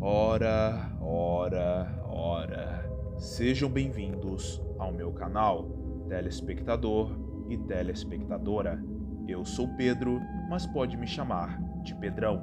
Ora, ora, ora. Sejam bem-vindos ao meu canal, telespectador e telespectadora. Eu sou Pedro, mas pode me chamar de Pedrão.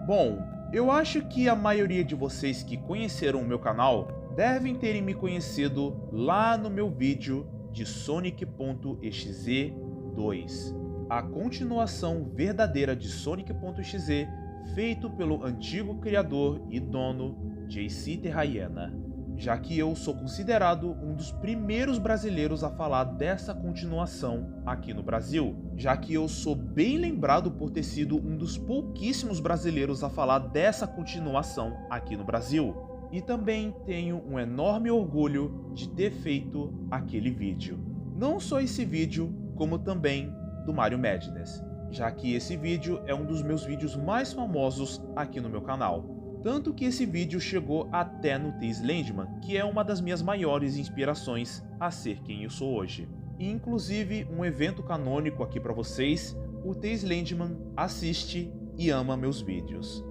Bom, eu acho que a maioria de vocês que conheceram o meu canal devem terem me conhecido lá no meu vídeo de Sonic.exe 2, a continuação verdadeira de Sonic.exe feito pelo antigo criador e dono JC Terraiena, já que eu sou considerado um dos primeiros brasileiros a falar dessa continuação aqui no Brasil, já que eu sou bem lembrado por ter sido um dos pouquíssimos brasileiros a falar dessa continuação aqui no Brasil. E também tenho um enorme orgulho de ter feito aquele vídeo. Não só esse vídeo, como também do Mario Madness, já que esse vídeo é um dos meus vídeos mais famosos aqui no meu canal. Tanto que esse vídeo chegou até no Tails Landman, que é uma das minhas maiores inspirações a ser quem eu sou hoje. E inclusive um evento canônico aqui para vocês, o Tails Landman assiste e ama meus vídeos.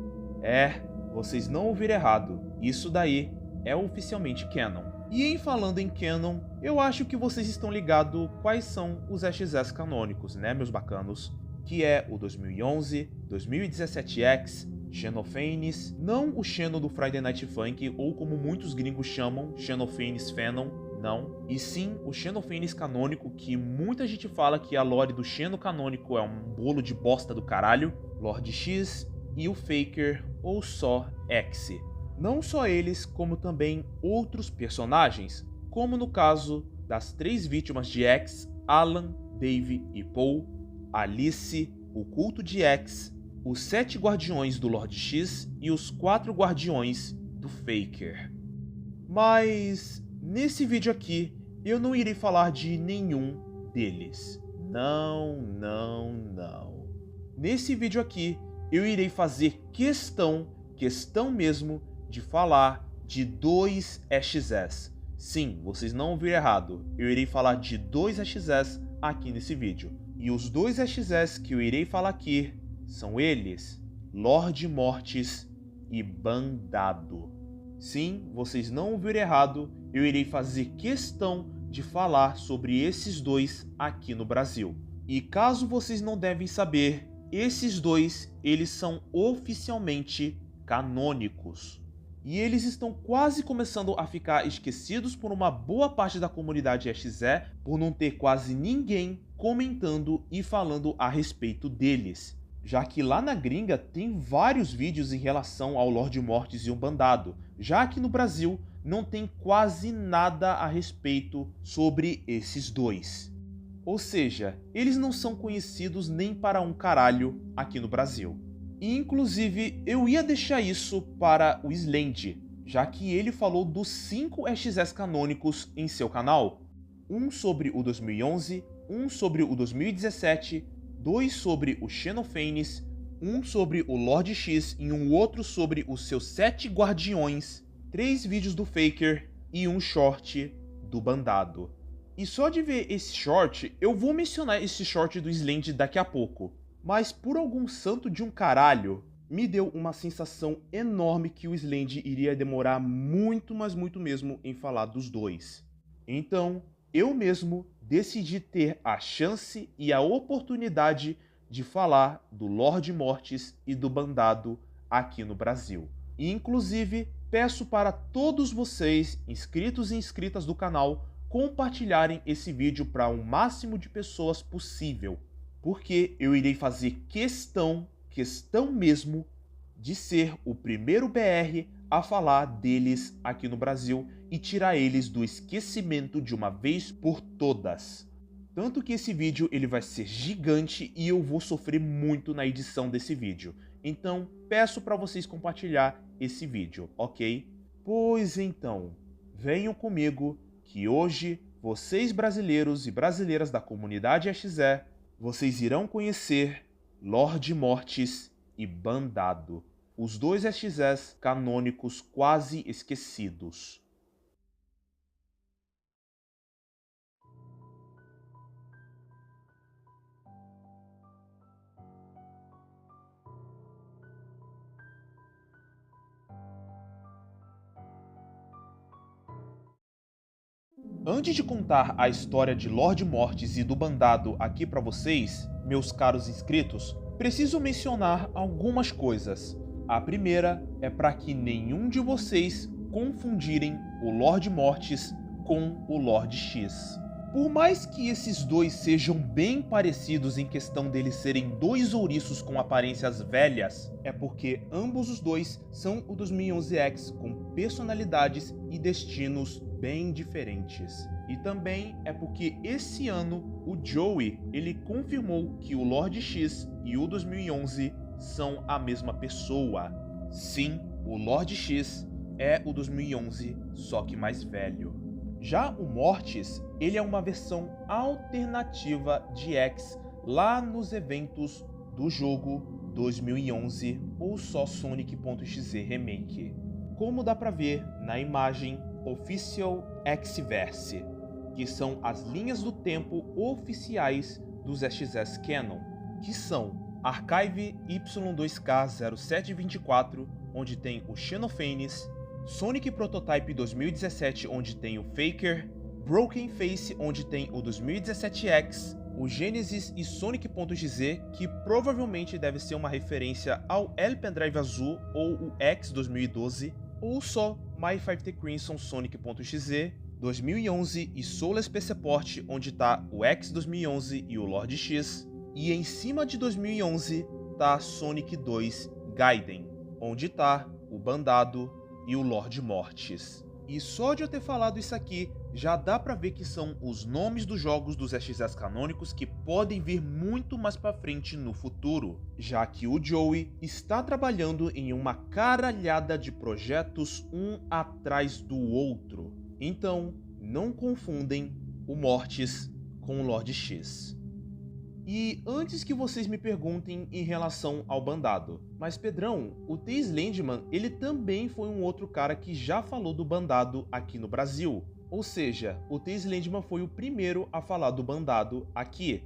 Vocês não ouviram errado, isso daí é oficialmente canon. E em falando em canon, eu acho que vocês estão ligados quais são os SXS canônicos, né, meus bacanos? Que é o 2011, 2017X, Xenophanes, não o Xeno do Friday Night Funk, ou como muitos gringos chamam, Xenophanes Phenom, não, e sim o Xenophanes canônico, que muita gente fala que a lore do Xeno canônico é um bolo de bosta do caralho, Lord X, e o Faker, ou só X. Não só eles, como também outros personagens, como no caso das 3 vítimas de X, Alan, Dave e Paul, Alice, o culto de X, os 7 guardiões do Lord X e os 4 guardiões do Faker. Mas nesse vídeo aqui eu não irei falar de nenhum deles. Não, não, não. Nesse vídeo aqui eu irei fazer questão mesmo, de falar de 2 SXS. Sim, vocês não ouviram errado, eu irei falar de 2 SXS aqui nesse vídeo. E os 2 SXS que eu irei falar aqui são eles, Lorde Mortis e Bandado. Sim, vocês não ouviram errado, eu irei fazer questão de falar sobre esses dois aqui no Brasil. E caso vocês não devem saber, esses dois, eles são oficialmente canônicos. E eles estão quase começando a ficar esquecidos por uma boa parte da comunidade XE, por não ter quase ninguém comentando e falando a respeito deles. Já que lá na gringa tem vários vídeos em relação ao Lorde Mortis e o Bandado, já que no Brasil não tem quase nada a respeito sobre esses dois. Ou seja, eles não são conhecidos nem para um caralho aqui no Brasil. E inclusive eu ia deixar isso para o Slend, já que ele falou dos 5 SXS canônicos em seu canal. Um sobre o 2011, um sobre o 2017, 2 sobre o Xenophanes, um sobre o Lord X e um outro sobre os seus 7 guardiões, 3 vídeos do Faker e um short do Bandado. E só de ver esse short, eu vou mencionar esse short do Slend daqui a pouco. Mas por algum santo de um caralho, me deu uma sensação enorme que o Slend iria demorar muito, mas muito mesmo em falar dos dois. Então, eu mesmo decidi ter a chance e a oportunidade de falar do Lorde Mortis e do Bandado aqui no Brasil. E inclusive, peço para todos vocês, inscritos e inscritas do canal, compartilharem esse vídeo para o máximo de pessoas possível, porque eu irei fazer questão mesmo, de ser o primeiro BR a falar deles aqui no Brasil e tirar eles do esquecimento de uma vez por todas. Tanto que esse vídeo ele vai ser gigante e eu vou sofrer muito na edição desse vídeo. Então peço para vocês compartilhar esse vídeo, ok? Pois então, venham comigo que hoje vocês brasileiros e brasileiras da comunidade XE, vocês irão conhecer Lorde Mortis e Bandado, os 2 SXs canônicos quase esquecidos. Antes de contar a história de Lord Mortis e do Bandado aqui para vocês, meus caros inscritos, preciso mencionar algumas coisas. A primeira é para que nenhum de vocês confundirem o Lord Mortis com o Lord X. Por mais que esses dois sejam bem parecidos em questão deles serem dois ouriços com aparências velhas, é porque ambos os dois são o 2011X com personalidades e destinos bem diferentes. E também é porque esse ano o Joey ele confirmou que o Lord X e o 2011 são a mesma pessoa. Sim, o Lord X é o 2011, só que mais velho. Já o Mortis, ele é uma versão alternativa de X lá nos eventos do jogo 2011 ou só Sonic.exe Remake, como dá pra ver na imagem Official X-Verse, que são as linhas do tempo oficiais dos XS Canon, que são Archive Y2K0724, onde tem o Xenophanes, Sonic Prototype 2017, onde tem o Faker, Broken Face, onde tem o 2017X, o Genesis e Sonic.exe, que provavelmente deve ser uma referência ao L Pendrive azul ou o X 2012, ou só My 5T Crimson Sonic.exe, 2011 e Soulless PC Port, onde tá o X 2011 e o Lord X, e em cima de 2011 tá Sonic 2 Gaiden, onde tá o Bandado e o Lord Mortis. E só de eu ter falado isso aqui, já dá pra ver que são os nomes dos jogos dos XS canônicos que podem vir muito mais pra frente no futuro, já que o Joey está trabalhando em uma caralhada de projetos um atrás do outro. Então, não confundem o Mortis com o Lord X. E antes que vocês me perguntem em relação ao Bandado, mas Pedrão, o T.S. Landman, ele também foi um outro cara que já falou do Bandado aqui no Brasil. Ou seja, o T.S. Landman foi o primeiro a falar do Bandado aqui.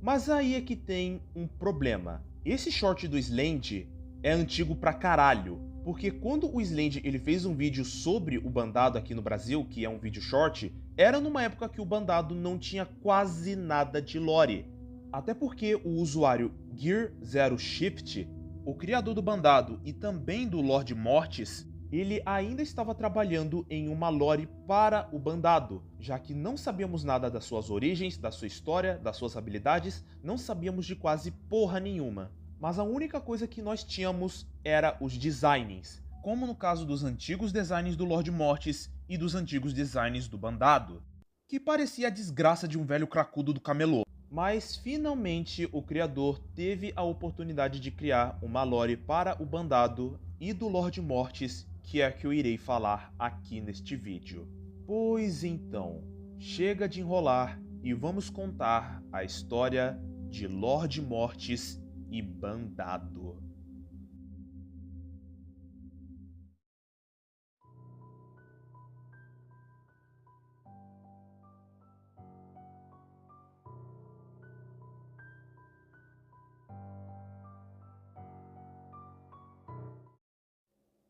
Mas aí é que tem um problema. Esse short do Sland é antigo pra caralho, porque quando o Sland ele fez um vídeo sobre o Bandado aqui no Brasil, que é um vídeo short, era numa época que o Bandado não tinha quase nada de lore. Até porque o usuário Gear Zero Shift, o criador do Bandado e também do Lord Mortis, ele ainda estava trabalhando em uma lore para o Bandado, já que não sabíamos nada das suas origens, da sua história, das suas habilidades, não sabíamos de quase porra nenhuma. Mas a única coisa que nós tínhamos era os designs, como no caso dos antigos designs do Lord Mortis e dos antigos designs do Bandado, que parecia a desgraça de um velho cracudo do camelô. Mas finalmente o criador teve a oportunidade de criar uma lore para o Bandado e do Lord Mortis, que é a que eu irei falar aqui neste vídeo. Pois então, chega de enrolar e vamos contar a história de Lord Mortis e Bandado.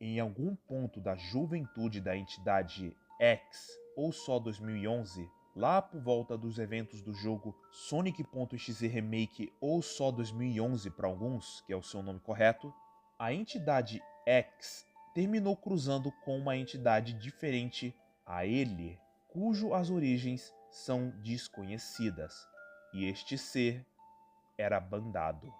Em algum ponto da juventude da entidade X, ou só 2011, lá por volta dos eventos do jogo Sonic.exe Remake ou só 2011 para alguns, que é o seu nome correto, a entidade X terminou cruzando com uma entidade diferente a ele, cujo as origens são desconhecidas, e este ser era Bandado.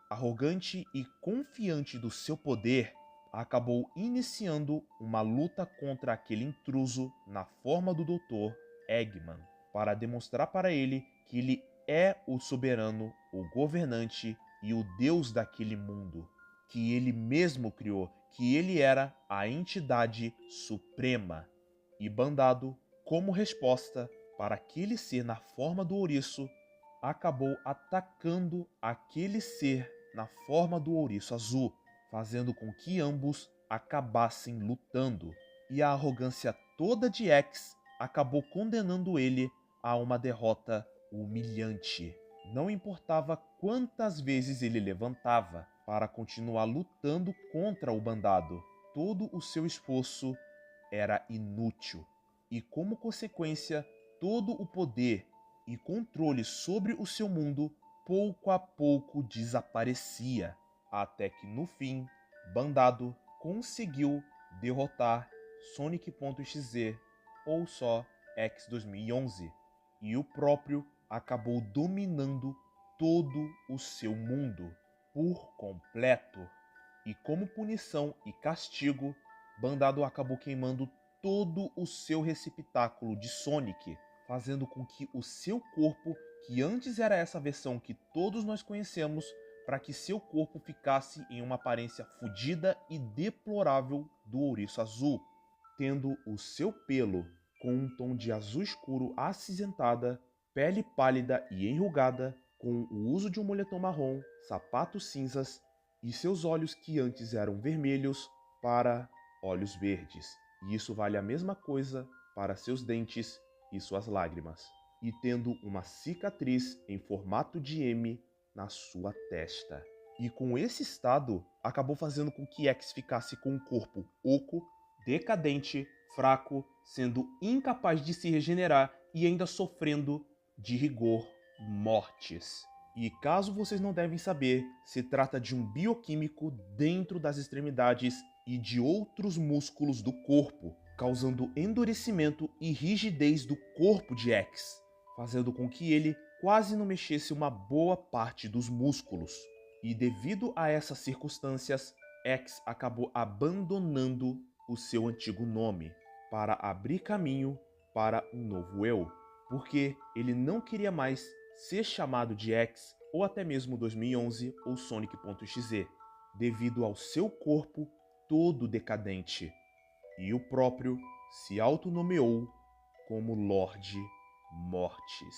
Arrogante e confiante do seu poder, acabou iniciando uma luta contra aquele intruso na forma do Dr. Eggman, para demonstrar para ele que ele é o soberano, o governante e o deus daquele mundo, que ele mesmo criou, que ele era a entidade suprema. E Bandado, como resposta para aquele ser na forma do ouriço, acabou atacando aquele ser na forma do ouriço azul, fazendo com que ambos acabassem lutando, e a arrogância toda de X acabou condenando ele a uma derrota humilhante. Não importava quantas vezes ele levantava para continuar lutando contra o Bandado, todo o seu esforço era inútil, e como consequência, todo o poder e controle sobre o seu mundo pouco a pouco desaparecia, até que no fim, Bandado conseguiu derrotar Sonic.exe ou só X 2011, e o próprio acabou dominando todo o seu mundo por completo. E como punição e castigo, Bandado acabou queimando todo o seu receptáculo de Sonic, fazendo com que o seu corpo, que antes era essa versão que todos nós conhecemos, para que seu corpo ficasse em uma aparência fodida e deplorável do ouriço azul, tendo o seu pelo com um tom de azul escuro acinzentada, pele pálida e enrugada, com o uso de um moletom marrom, sapatos cinzas e seus olhos que antes eram vermelhos para olhos verdes. E isso vale a mesma coisa para seus dentes e suas lágrimas. E tendo uma cicatriz em formato de M na sua testa. E com esse estado, acabou fazendo com que X ficasse com um corpo oco, decadente, fraco, sendo incapaz de se regenerar e ainda sofrendo de rigor mortis. E caso vocês não devem saber, se trata de um bioquímico dentro das extremidades e de outros músculos do corpo, causando endurecimento e rigidez do corpo de X, fazendo com que ele quase não mexesse uma boa parte dos músculos. E devido a essas circunstâncias, X acabou abandonando o seu antigo nome para abrir caminho para um novo eu, porque ele não queria mais ser chamado de X ou até mesmo 2011 ou Sonic.exe, devido ao seu corpo todo decadente. E o próprio se autonomeou como Lorde Mortis.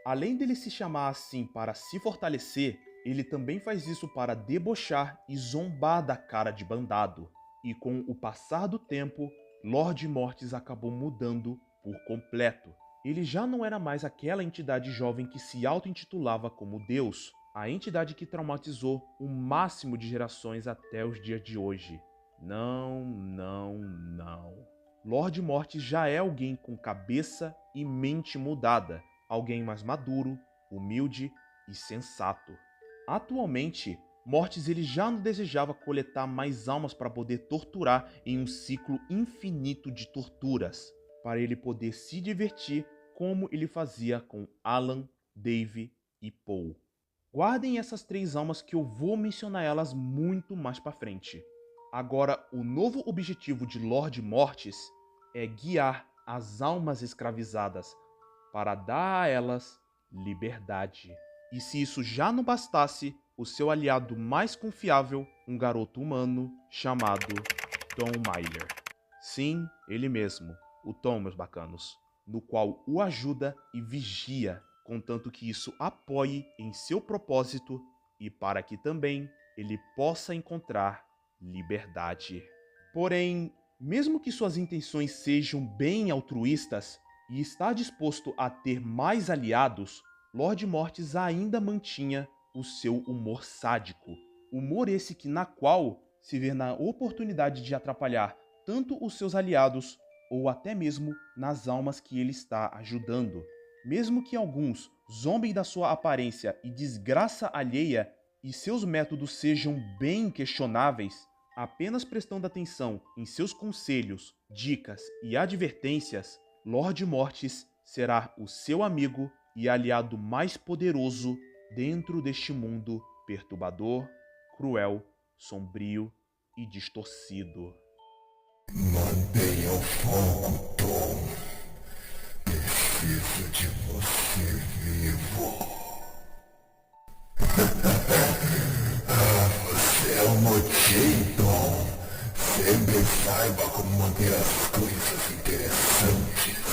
Além dele se chamar assim para se fortalecer, ele também faz isso para debochar e zombar da cara de Bandado. E com o passar do tempo, Lorde Mortis acabou mudando por completo. Ele já não era mais aquela entidade jovem que se auto-intitulava como Deus, a entidade que traumatizou o máximo de gerações até os dias de hoje. Não, não, não. Lorde Mortis já é alguém com cabeça e mente mudada, alguém mais maduro, humilde e sensato. Atualmente, Mortis ele já não desejava coletar mais almas para poder torturar em um ciclo infinito de torturas, para ele poder se divertir como ele fazia com Alan, Dave e Paul. Guardem essas 3 almas que eu vou mencionar elas muito mais para frente. Agora, o novo objetivo de Lorde Mortis é guiar as almas escravizadas para dar a elas liberdade. E se isso já não bastasse, o seu aliado mais confiável, um garoto humano chamado Tom Myler. Sim, ele mesmo, o Tom, meus bacanos, no qual o ajuda e vigia, contanto que isso apoie em seu propósito e para que também ele possa encontrar liberdade. Porém, mesmo que suas intenções sejam bem altruístas e está disposto a ter mais aliados, Lorde Mortis ainda mantinha o seu humor sádico. Humor esse que na qual se vê na oportunidade de atrapalhar tanto os seus aliados ou até mesmo nas almas que ele está ajudando. Mesmo que alguns zombem da sua aparência e desgraça alheia e seus métodos sejam bem questionáveis, apenas prestando atenção em seus conselhos, dicas e advertências, Lorde Mortis será o seu amigo e aliado mais poderoso dentro deste mundo perturbador, cruel, sombrio e distorcido. Mantenha o foco, Tom. Preciso de você vivo. Você é o motim, Tom. Sempre saiba como manter as coisas interessantes.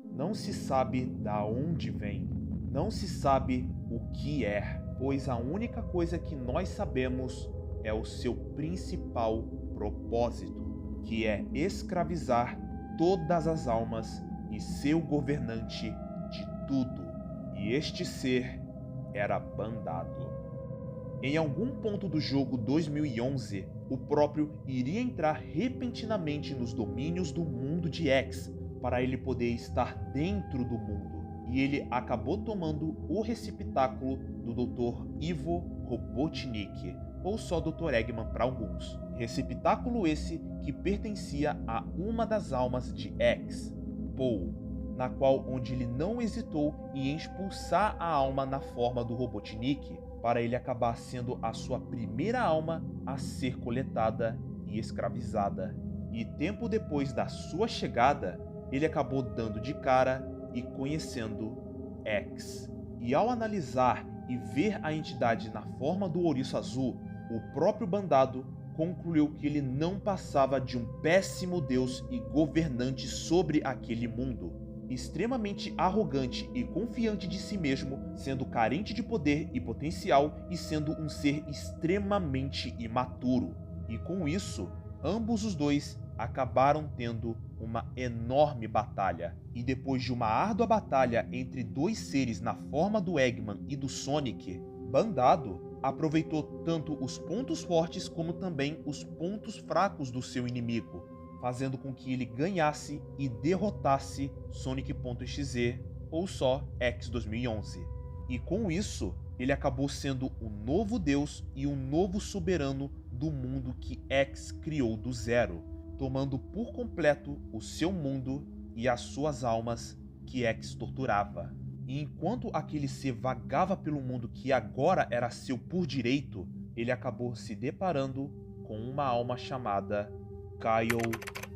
Não se sabe da onde vem, não se sabe o que é, pois a única coisa que nós sabemos é o seu principal propósito, que é escravizar todas as almas e ser o governante de tudo. E este ser era Bandado. Em algum ponto do jogo 2011, o próprio iria entrar repentinamente nos domínios do mundo de X para ele poder estar dentro do mundo, e ele acabou tomando o receptáculo do Dr. Ivo Robotnik, ou só Dr. Eggman para alguns. Receptáculo esse que pertencia a uma das almas de X, Paul, na qual onde ele não hesitou em expulsar a alma na forma do Robotnik, para ele acabar sendo a sua primeira alma a ser coletada e escravizada. E tempo depois da sua chegada, ele acabou dando de cara e conhecendo X. E ao analisar e ver a entidade na forma do ouriço azul, o próprio Bandado concluiu que ele não passava de um péssimo deus e governante sobre aquele mundo, extremamente arrogante e confiante de si mesmo, sendo carente de poder e potencial e sendo um ser extremamente imaturo. E com isso, ambos os dois acabaram tendo uma enorme batalha. E depois de uma árdua batalha entre dois seres na forma do Eggman e do Sonic, Bandado aproveitou tanto os pontos fortes como também os pontos fracos do seu inimigo, fazendo com que ele ganhasse e derrotasse Sonic.exe, ou só X 2011. E com isso, ele acabou sendo o novo deus e o novo soberano do mundo que X criou do zero, tomando por completo o seu mundo e as suas almas que X torturava. E enquanto aquele ser vagava pelo mundo que agora era seu por direito, ele acabou se deparando com uma alma chamada Kyle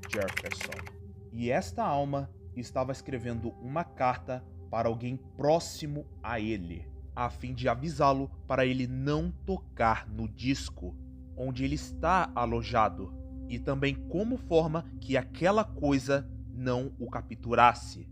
Jefferson. E esta alma estava escrevendo uma carta para alguém próximo a ele, a fim de avisá-lo para ele não tocar no disco onde ele está alojado, e também como forma que aquela coisa não o capturasse.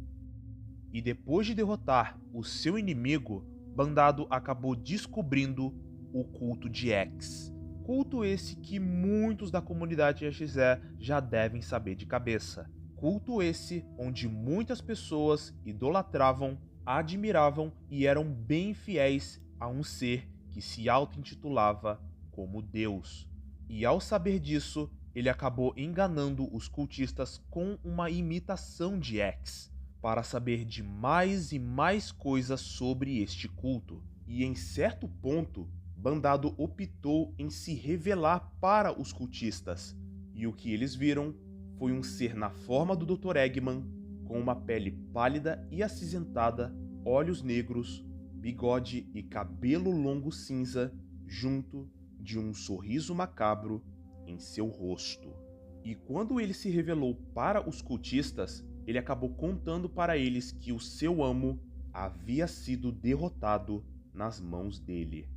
E depois de derrotar o seu inimigo, Bandado acabou descobrindo o culto de X. Culto esse que muitos da comunidade XZ já devem saber de cabeça. Culto esse onde muitas pessoas idolatravam, admiravam e eram bem fiéis a um ser que se auto-intitulava como Deus. E ao saber disso, ele acabou enganando os cultistas com uma imitação de X, para saber de mais e mais coisas sobre este culto. E em certo ponto, Bandado optou em se revelar para os cultistas, e o que eles viram foi um ser na forma do Dr. Eggman, com uma pele pálida e acinzentada, olhos negros, bigode e cabelo longo cinza, junto de um sorriso macabro em seu rosto. E quando ele se revelou para os cultistas, ele acabou contando para eles que o seu amo havia sido derrotado nas mãos dele.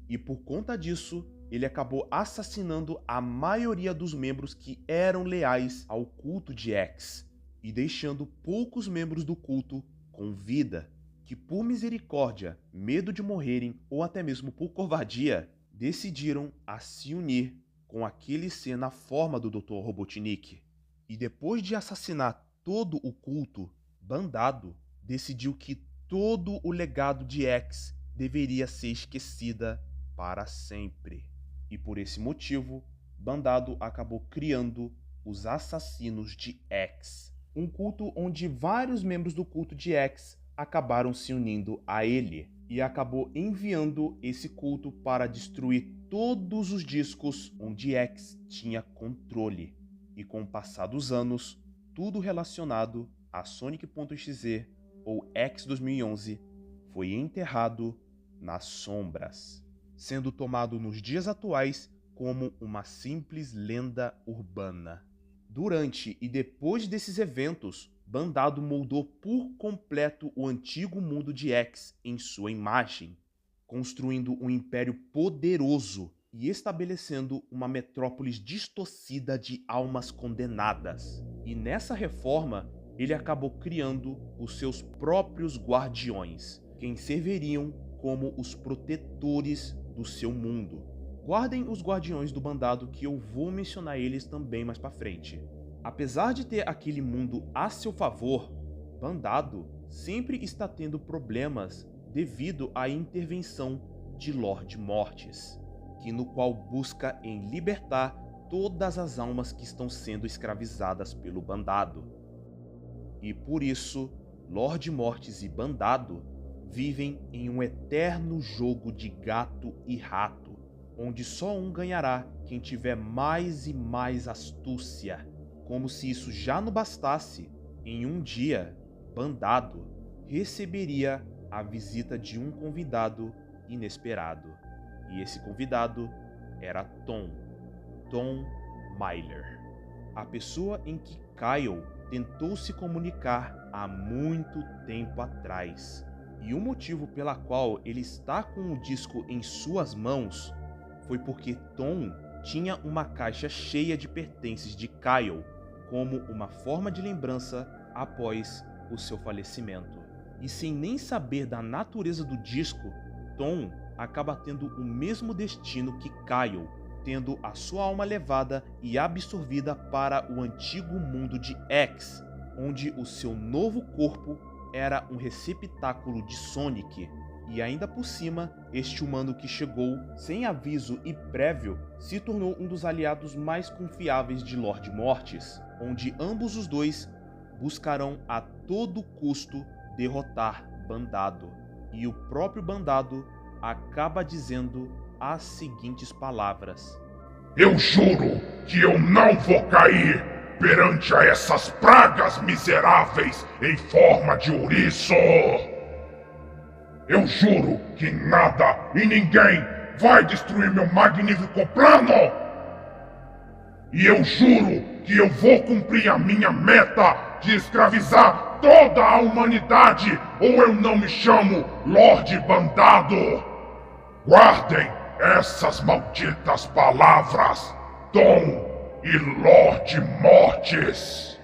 E por conta disso, ele acabou assassinando a maioria dos membros que eram leais ao culto de X, e deixando poucos membros do culto com vida, que por misericórdia, medo de morrerem ou até mesmo por covardia, decidiram a se unir com aquele ser na forma do Dr. Robotnik. E depois de assassinar todo o culto, Bandado decidiu que todo o legado de X deveria ser esquecida para sempre. E por esse motivo, Bandado acabou criando os Assassinos de X, um culto onde vários membros do culto de X acabaram se unindo a ele, e acabou enviando esse culto para destruir todos os discos onde X tinha controle. E com o passar dos anos, tudo relacionado a Sonic.exe ou X 2011 foi enterrado nas sombras, sendo tomado nos dias atuais como uma simples lenda urbana. Durante e depois desses eventos, Bandado moldou por completo o antigo mundo de X em sua imagem, construindo um império poderoso e estabelecendo uma metrópolis distorcida de almas condenadas. E nessa reforma, ele acabou criando os seus próprios guardiões, quem serviriam como os protetores do seu mundo. Guardem os Guardiões do Bandado que eu vou mencionar eles também mais pra frente. Apesar de ter aquele mundo a seu favor, Bandado sempre está tendo problemas devido à intervenção de Lord Mortis, que no qual busca em libertar todas as almas que estão sendo escravizadas pelo Bandado. E por isso, Lord Mortis e Bandado vivem em um eterno jogo de gato e rato, onde só um ganhará quem tiver mais e mais astúcia. Como se isso já não bastasse, em um dia, Bandado receberia a visita de um convidado inesperado. E esse convidado era Tom Myler, a pessoa em que Kyle tentou se comunicar há muito tempo atrás. E o motivo pela qual ele está com o disco em suas mãos foi porque Tom tinha uma caixa cheia de pertences de Kyle como uma forma de lembrança após o seu falecimento. E sem nem saber da natureza do disco, Tom acaba tendo o mesmo destino que Kyle, tendo a sua alma levada e absorvida para o antigo mundo de X, onde o seu novo corpo era um receptáculo de Sonic. E ainda por cima, este humano que chegou sem aviso e prévio se tornou um dos aliados mais confiáveis de Lord Mortis, onde ambos os dois buscarão a todo custo derrotar Bandado. E o próprio Bandado acaba dizendo as seguintes palavras: Eu juro que eu não vou cair perante a essas pragas miseráveis em forma de ouriço. Eu juro que nada e ninguém vai destruir meu magnífico plano. E eu juro que eu vou cumprir a minha meta de escravizar toda a humanidade, ou eu não me chamo Lord Bandado. Guardem essas malditas palavras, Tom e Lord Mortis.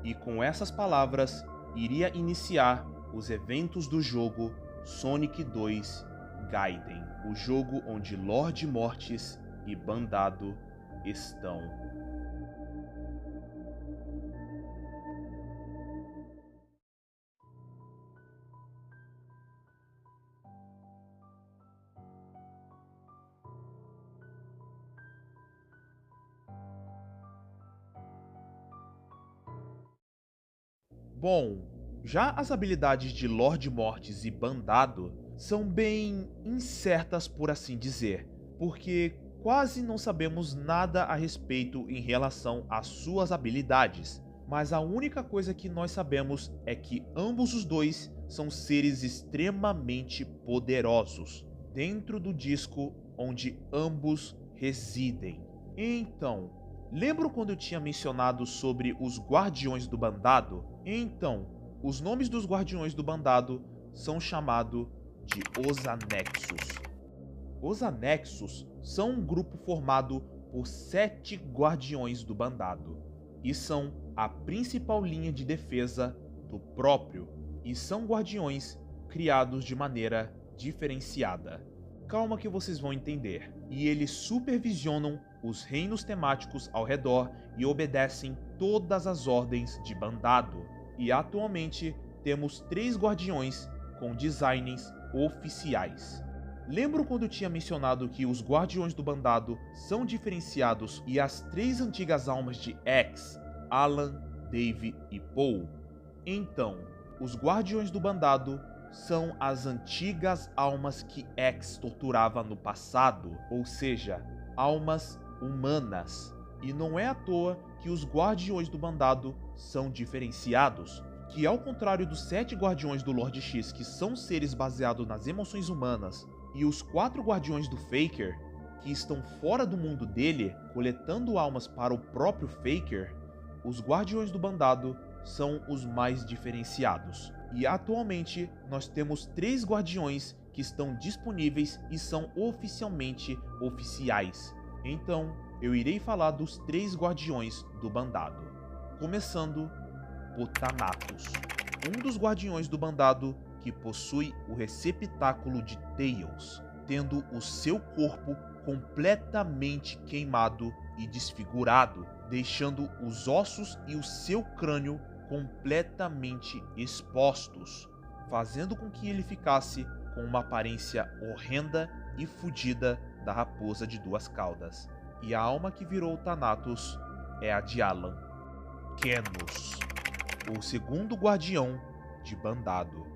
E com essas palavras, iria iniciar os eventos do jogo Sonic 2 Gaiden, o jogo onde Lord Mortis e Bandado estão. Bom, já as habilidades de Lord Mortis e Bandado são bem incertas, por assim dizer, porque quase não sabemos nada a respeito em relação às suas habilidades, mas a única coisa que nós sabemos é que ambos os dois são seres extremamente poderosos dentro do disco onde ambos residem. Então, lembram quando eu tinha mencionado sobre os Guardiões do Bandado? Então, os nomes dos Guardiões do Bandado são chamados de Os Anexos. Os Anexos são um grupo formado por 7 Guardiões do Bandado, e são a principal linha de defesa do próprio, e são guardiões criados de maneira diferenciada. Calma que vocês vão entender. E eles supervisionam os reinos temáticos ao redor e obedecem todas as ordens de Bandado. E atualmente temos 3 guardiões com designs oficiais. Lembram quando eu tinha mencionado que os Guardiões do Bandado são diferenciados e as 3 antigas almas de X, Alan, Dave e Paul? Então, os Guardiões do Bandado são as antigas almas que X torturava no passado, ou seja, almas humanas. E não é à toa que os Guardiões do Bandado são diferenciados, que ao contrário dos 7 Guardiões do Lord X, que são seres baseados nas emoções humanas, e os 4 Guardiões do Faker, que estão fora do mundo dele, coletando almas para o próprio Faker, os Guardiões do Bandado são os mais diferenciados. E atualmente nós temos 3 Guardiões que estão disponíveis e são oficialmente oficiais. Então, eu irei falar dos 3 Guardiões do Bandado. Começando por Thanatos, um dos Guardiões do Bandado que possui o receptáculo de Tails. tendo o seu corpo completamente queimado e desfigurado, deixando os ossos e o seu crânio completamente expostos, fazendo com que ele ficasse com uma aparência horrenda e fudida da raposa de duas caudas. E a alma que virou Thanatos é a de Alan Kenos, o segundo guardião de Bandado,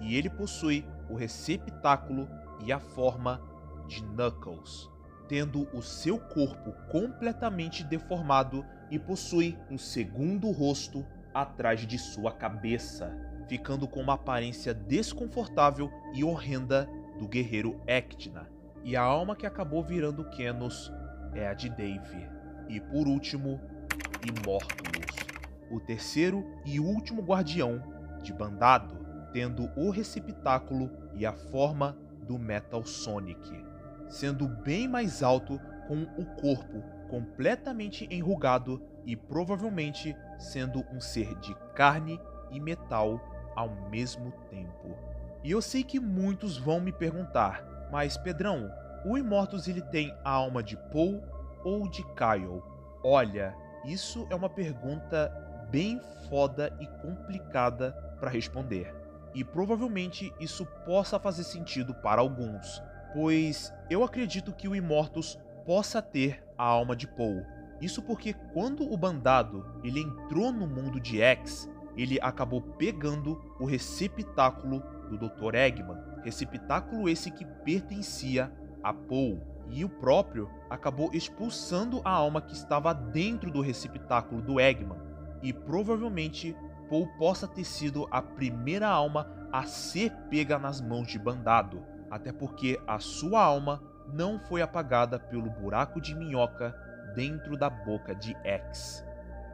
e ele possui o receptáculo e a forma de Knuckles, tendo o seu corpo completamente deformado e possui um segundo rosto atrás de sua cabeça, ficando com uma aparência desconfortável e horrenda do guerreiro Ectna. E a alma que acabou virando Kenos é a de Dave. E por último, Immortus, o terceiro e último guardião de Bandado, tendo o receptáculo e a forma do Metal Sonic, sendo bem mais alto, com o corpo completamente enrugado e provavelmente sendo um ser de carne e metal ao mesmo tempo. E eu sei que muitos vão me perguntar, mas Pedrão, o Immortus ele tem a alma de Paul ou de Kyle? Olha, isso é uma pergunta bem foda e complicada para responder. E provavelmente isso possa fazer sentido para alguns, pois eu acredito que o Immortus possa ter a alma de Paul. Isso porque quando o Bandado ele entrou no mundo de X, ele acabou pegando o receptáculo do Dr. Eggman, receptáculo esse que pertencia a Paul, e o próprio acabou expulsando a alma que estava dentro do receptáculo do Eggman, e provavelmente Paul possa ter sido a primeira alma a ser pega nas mãos de Bandado, até porque a sua alma não foi apagada pelo buraco de minhoca dentro da boca de X,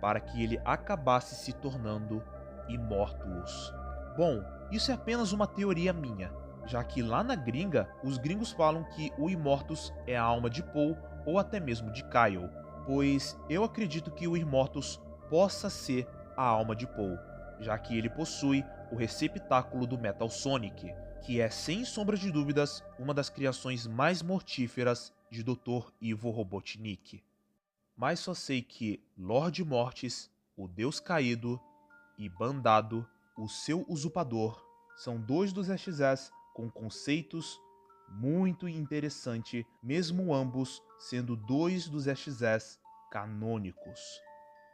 para que ele acabasse se tornando Immortus. Bom, isso é apenas uma teoria minha, já que lá na gringa, os gringos falam que o Immortus é a alma de Paul ou até mesmo de Kyle, pois eu acredito que o Immortus possa ser a alma de Paul, já que ele possui o receptáculo do Metal Sonic, que é sem sombra de dúvidas uma das criações mais mortíferas de Dr. Ivo Robotnik. Mas só sei que Lorde Mortis, o Deus Caído, e Bandado, o seu usurpador, são dois dos SXs com conceitos muito interessantes, mesmo ambos sendo dois dos SXs canônicos,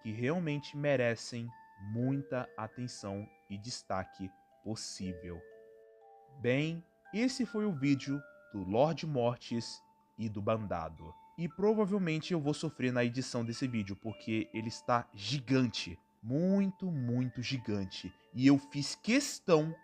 que realmente merecem muita atenção e destaque possível. Bem, esse foi o vídeo do Lorde Mortis e do Bandado. E provavelmente eu vou sofrer na edição desse vídeo, porque ele está gigante. Muito gigante. E eu fiz questão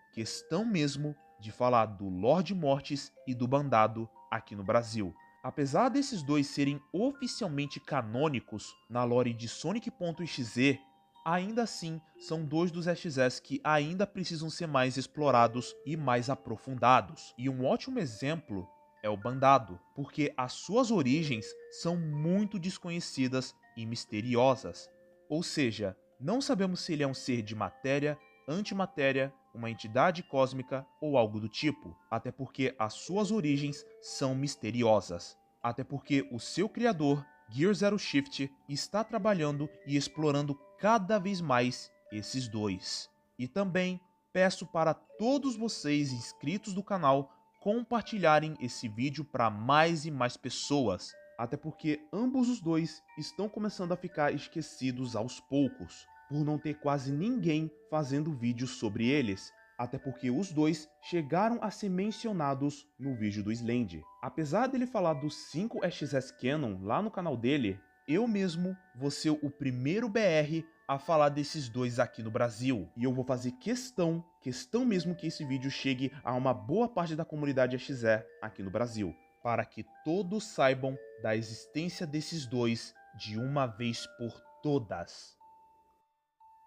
mesmo, de falar do Lorde Mortis e do Bandado aqui no Brasil. Apesar desses dois serem oficialmente canônicos na lore de Sonic.exe, ainda assim são dois dos SXs que ainda precisam ser mais explorados e mais aprofundados. E um ótimo exemplo é o Bandado, porque as suas origens são muito desconhecidas e misteriosas. Ou seja, não sabemos se ele é um ser de matéria, antimatéria, uma entidade cósmica ou algo do tipo, até porque as suas origens são misteriosas. Até porque o seu criador, Gear Zero Shift, está trabalhando e explorando cada vez mais esses dois. E também peço para todos vocês inscritos do canal compartilharem esse vídeo para mais e mais pessoas, até porque ambos os dois estão começando a ficar esquecidos aos poucos, por não ter quase ninguém fazendo vídeos sobre eles, até porque os dois chegaram a ser mencionados no vídeo do Slend. Apesar dele falar dos 5 SXs Canon lá no canal dele, eu mesmo vou ser o primeiro BR a falar desses dois aqui no Brasil. E eu vou fazer questão mesmo que esse vídeo chegue a uma boa parte da comunidade SXE aqui no Brasil, para que todos saibam da existência desses dois de uma vez por todas.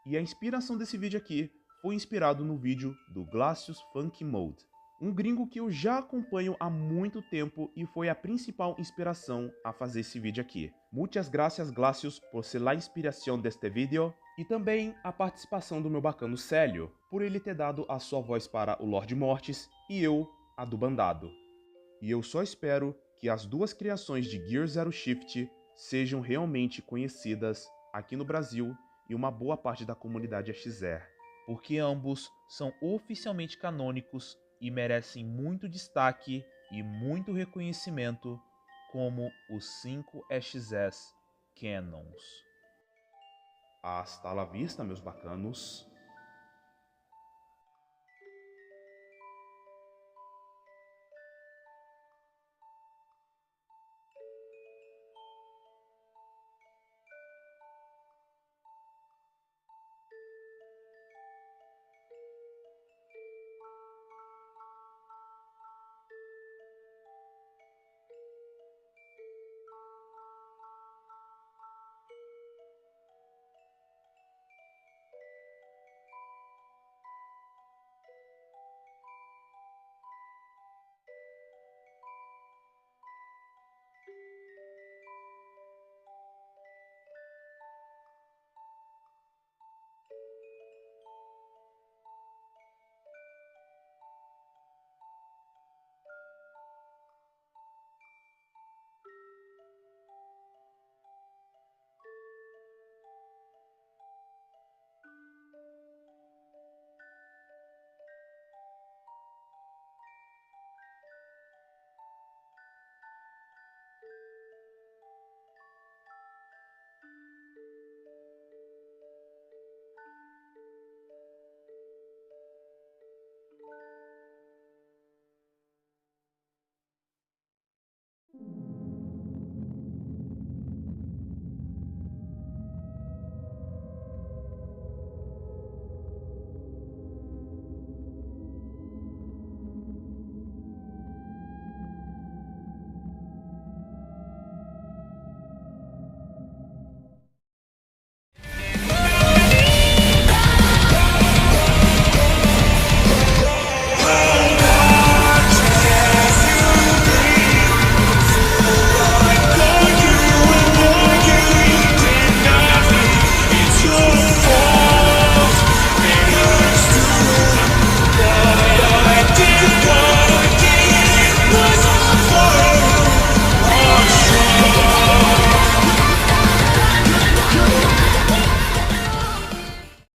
E a inspiração desse vídeo aqui foi inspirado no vídeo do Glacius Funky Mode, um gringo que eu já acompanho há muito tempo e foi a principal inspiração a fazer esse vídeo aqui. Muitas gracias, Glacius, por ser a inspiração deste vídeo, e também a participação do meu bacano Célio, por ele ter dado a sua voz para o Lorde Mortis e eu a do Bandado. E eu só espero que as duas criações de Gear Zero Shift sejam realmente conhecidas aqui no Brasil e uma boa parte da comunidade XR, porque ambos são oficialmente canônicos e merecem muito destaque e muito reconhecimento como os 5 XS Canons. Hasta la vista, meus bacanos.